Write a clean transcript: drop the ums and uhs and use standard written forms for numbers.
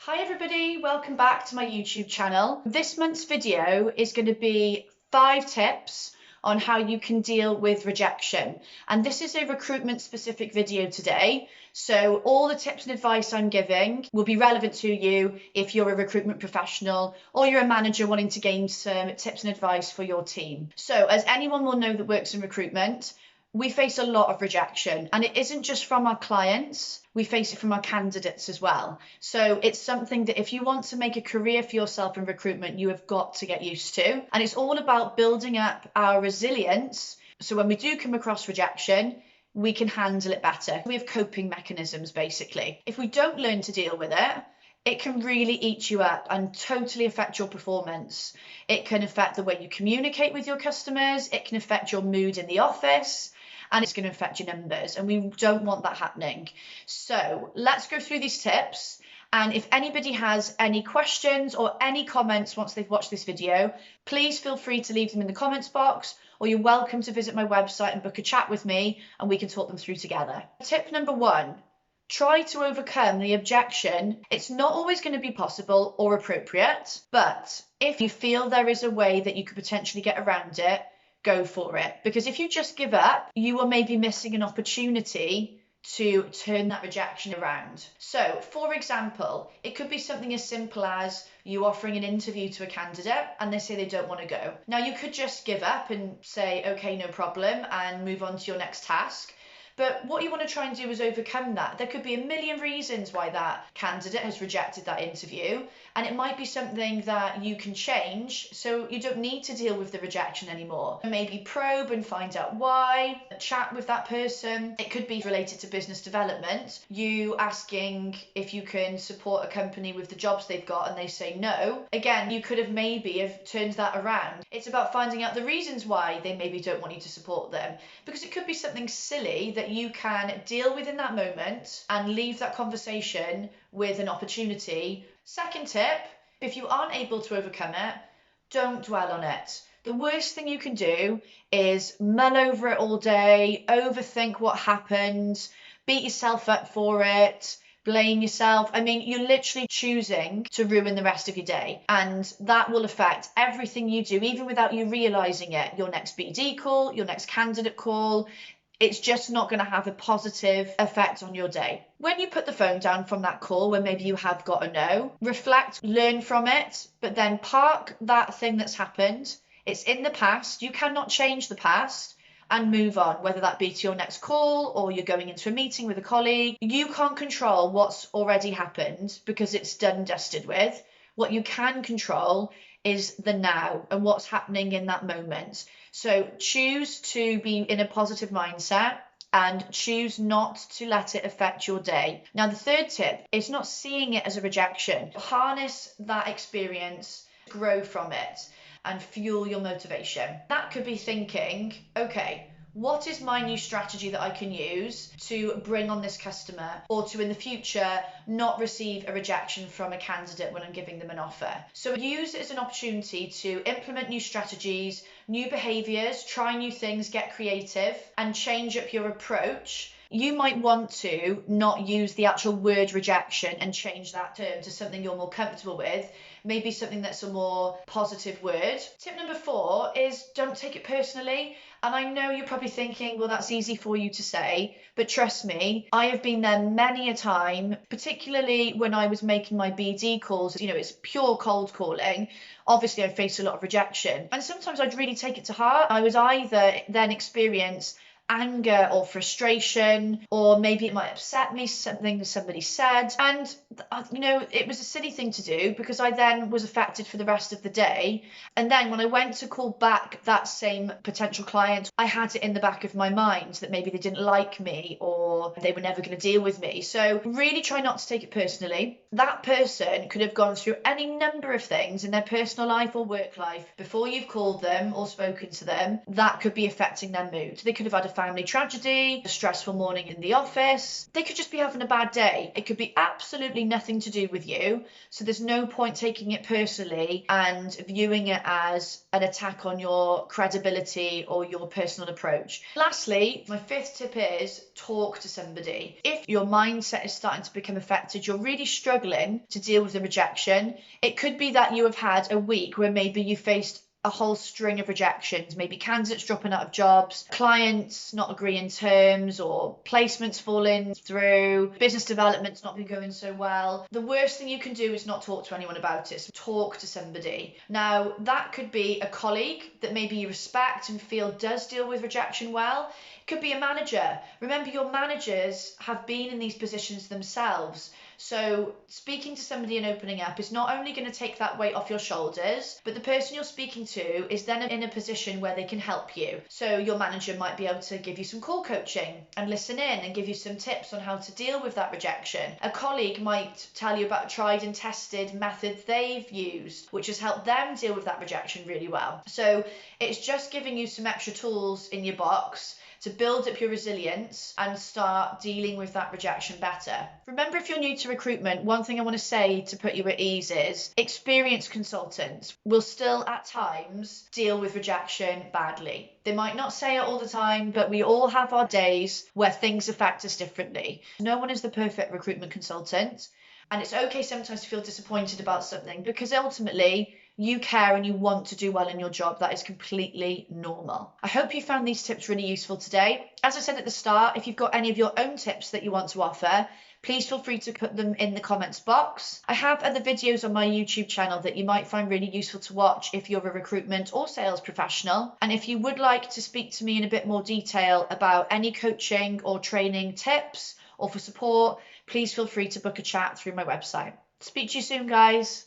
Hi everybody, welcome back to my YouTube channel. This month's video is going to be 5 tips on how you can deal with rejection. And this is a recruitment specific video today. So all the tips and advice I'm giving will be relevant to you if you're a recruitment professional or you're a manager wanting to gain some tips and advice for your team. So as anyone will know that works in recruitment, we face a lot of rejection, and it isn't just from our clients, we face it from our candidates as well. So it's something that if you want to make a career for yourself in recruitment, you have got to get used to. And it's all about building up our resilience. So when we do come across rejection, we can handle it better. We have coping mechanisms, basically. If we don't learn to deal with it, it can really eat you up and totally affect your performance. It can affect the way you communicate with your customers. It can affect your mood in the office. And it's going to affect your numbers, and we don't want that happening. So let's go through these tips, and if anybody has any questions or any comments once they've watched this video, please feel free to leave them in the comments box, or you're welcome to visit my website and book a chat with me and we can talk them through together. Tip number 1, try to overcome the objection. It's not always going to be possible or appropriate, but if you feel there is a way that you could potentially get around it, go for it. Because if you just give up, you are maybe missing an opportunity to turn that rejection around. So, for example, it could be something as simple as you offering an interview to a candidate and they say they don't want to go. Now, you could just give up and say, okay, no problem, and move on to your next task. But what you want to try and do is overcome that. There could be a million reasons why that candidate has rejected that interview, and it might be something that you can change so you don't need to deal with the rejection anymore. Maybe probe and find out why, chat with that person. It could be related to business development, you asking if you can support a company with the jobs they've got and they say no. Again, you could have maybe turned that around. It's about finding out the reasons why they maybe don't want you to support them, because it could be something silly that you can deal with in that moment and leave that conversation with an opportunity. Second tip, if you aren't able to overcome it, don't dwell on it. The worst thing you can do is mull over it all day, overthink what happened, beat yourself up for it, blame yourself. I mean, you're literally choosing to ruin the rest of your day, and that will affect everything you do, even without you realizing it. Your next BD call, your next candidate call, it's just not going to have a positive effect on your day. When you put the phone down from that call, when maybe you have got a no, reflect, learn from it, but then park that thing that's happened. It's in the past. You cannot change the past, and move on, whether that be to your next call or you're going into a meeting with a colleague. You can't control what's already happened because it's done and dusted with. What you can control is the now and what's happening in that moment. So choose to be in a positive mindset and choose not to let it affect your day. Now, the third tip is not seeing it as a rejection. Harness that experience, grow from it, and fuel your motivation. That could be thinking, okay, what is my new strategy that I can use to bring on this customer, or to in the future not receive a rejection from a candidate when I'm giving them an offer? So use it as an opportunity to implement new strategies, new behaviors, try new things, get creative, and change up your approach. You might want to not use the actual word rejection and change that term to something you're more comfortable with, maybe something that's a more positive word. Tip number 4 is don't take it personally. And I know you're probably thinking, well, that's easy for you to say, but trust me, I have been there many a time, particularly when I was making my BD calls. You know, it's pure cold calling. Obviously, I faced a lot of rejection, and sometimes I'd really take it to heart. I was either then experience anger or frustration, or maybe it might upset me, something somebody said, and you know, it was a silly thing to do because I then was affected for the rest of the day. And then when I went to call back that same potential client, I had it in the back of my mind that maybe they didn't like me or they were never going to deal with me. So really try not to take it personally. That person could have gone through any number of things in their personal life or work life before you've called them or spoken to them that could be affecting their mood. They could have had a family tragedy, a stressful morning in the office. They could just be having a bad day. It could be absolutely nothing to do with you. So there's no point taking it personally and viewing it as an attack on your credibility or your personal approach. Lastly, my fifth tip is talk to somebody. If your mindset is starting to become affected, you're really struggling to deal with the rejection. It could be that you have had a week where maybe you faced a whole string of rejections, maybe candidates dropping out of jobs, clients not agreeing terms, or placements falling through, business development's not been going so well. The worst thing you can do is not talk to anyone about it. So talk to somebody. Now, that could be a colleague that maybe you respect and feel does deal with rejection well. It could be a manager. Remember, your managers have been in these positions themselves. So speaking to somebody and opening up is not only going to take that weight off your shoulders, but the person you're speaking to is then in a position where they can help you. So your manager might be able to give you some call coaching and listen in and give you some tips on how to deal with that rejection. A colleague might tell you about a tried and tested method they've used, which has helped them deal with that rejection really well. So it's just giving you some extra tools in your box to build up your resilience and start dealing with that rejection better. Remember, if you're new to recruitment, one thing I want to say to put you at ease is experienced consultants will still at times deal with rejection badly. They might not say it all the time, but we all have our days where things affect us differently. No one is the perfect recruitment consultant, and it's okay sometimes to feel disappointed about something because ultimately you care and you want to do well in your job. That is completely normal. I hope you found these tips really useful today. As I said at the start, if you've got any of your own tips that you want to offer, please feel free to put them in the comments box. I have other videos on my YouTube channel that you might find really useful to watch if you're a recruitment or sales professional. And if you would like to speak to me in a bit more detail about any coaching or training tips or for support, please feel free to book a chat through my website. Speak to you soon, guys.